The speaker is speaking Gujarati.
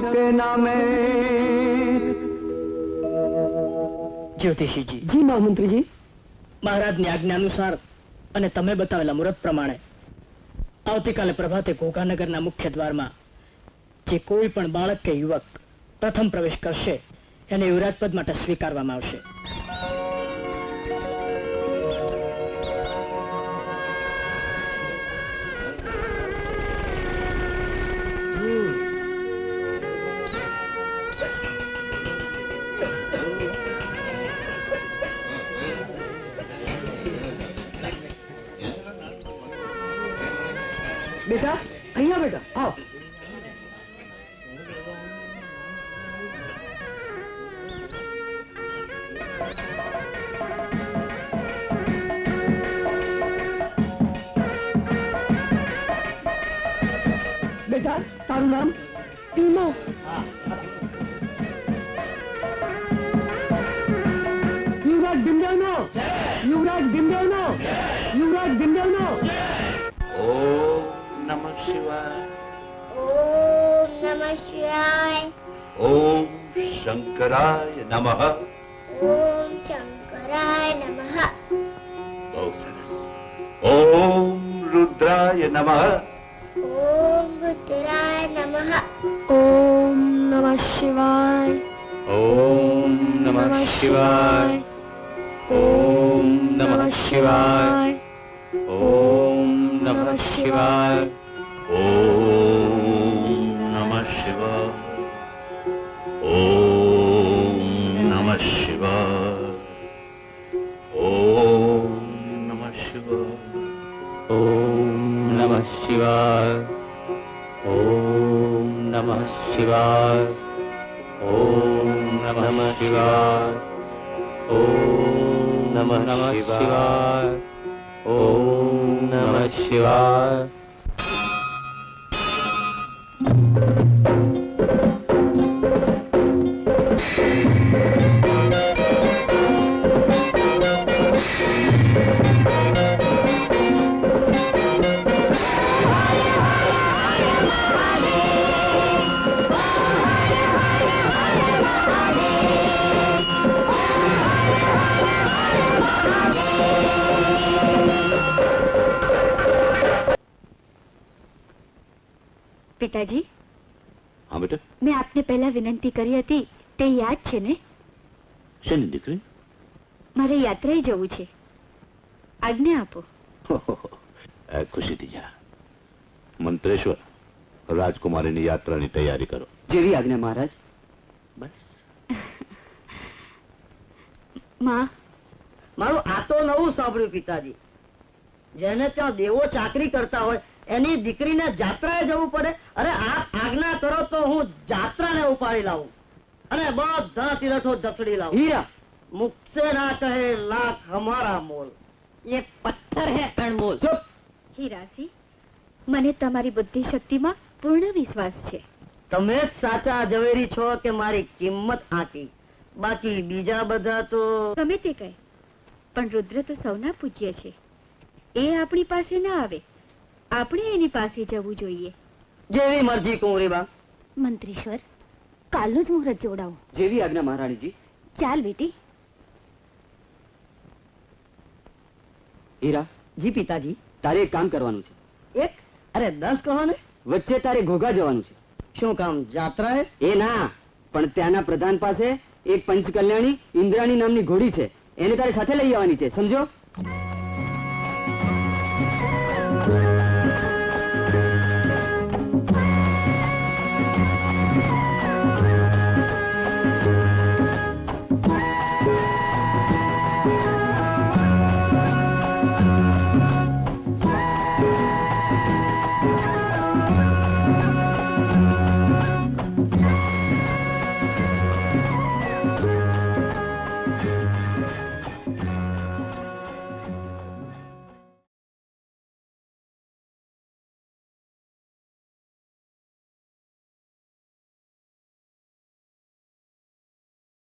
के नामे। જ્યોતિષીજી, जी महामंत्रीजी। મહારાજની આજ્ઞા અનુસાર અને તમે બતાવેલા મુહૂર્ત પ્રમાણે આવતીકાલે પ્રભાતે ઘોઘાનગરના મુખ્ય દ્વારમાં જે કોઈ પણ બાળક કે યુવક પ્રથમ પ્રવેશ કરશે એને યુવરાજપદ માટે સ્વીકારવામાં આવશે. बेटा અહીંયા बेटा आओ। बेटा तारू नाम? टीमो। युवराज बिंदेवनो, युवराज बिंदेवनो, युवराज बिंदेवनो। ओम नमः शिवाय। ओम नमः शिवाय। ओम शंकराय नमः। ओम शंकराय नमः। बहुत सरस। ओम रुद्राय नमः। ओम रुद्राय नमः। ओम नमः शिवाय। ओम नमः शिवाय। ओम नमः शिवाय। ओम नमः शिवाय। ओम नमः शिवाय। ओम नमः शिवाय। ओम नमः शिवाय। ओम नमः शिवाय। ओम नमः शिवाय। ओम नमः शिवाय। ओम नमः शिवाय। ओम नमः शिवाय। पिताजी, हाँ बेटा, मैं आपने पहला विनंती करी હતી તે યાદ છે ને? શેની દીકરી? મારે યાત્રાએ જવું છે, આજ્ઞા આપો. ખુશીથી જા. મંત્રેશ્વર, રાજકુમારીની યાત્રાની તૈયારી કરો. જેવી આજ્ઞા મહારાજ. બસ. માં, મારું આ તો નવું સાંભળ્યું પિતાજી. જેને ત્યાં દેવો ચાકરી કરતા હોય એની દીકરીને જાત્રાએ જવું પડે. અરે આપ આજ્ઞા કરો તો હું જાત્રાને ઉપાડી લાવું અને બધા તીરથો જસડી લાવું. हीरा मुझसे ना कहे लाख हमारा मोल, ये पत्थर है अनमोल. चुप. હીરાસી, મને તમારી બુદ્ધિ શક્તિમાં પૂર્ણ વિશ્વાસ છે. તમે જ સાચા ઝવેરી છો કે મારી કિંમત આંકી. બાકી બીજા બધા તો ગમે તે કહે, પણ રુદ્ર તો સૌના પૂજ્ય છે. એ આપણી પાસે ના આવે, આપણે એની પાસે જવું જોઈએ. જેવી મરજી કુંવરીબા. મંત્રીશ્વર, કાલનું જ મુહૂર્ત જોડાવો. જેવી આજ્ઞા મહારાણીજી. ચાલ બેટી. हीरा, જી પિતાજી. તારે એક કામ કરવાનું છે. એક અરે 10 કહો ને. વચ્ચે તારે ઘોઘા જવાનું છે. શું કામ? જાત્રાએ? એ ના, પણ ત્યાંના પ્રધાન પાસે એક પંચકલ્યાણી ઇન્દ્રાણી નામની ઘોડી છે, એને તારે સાથે લઈ આવવાની છે, સમજો?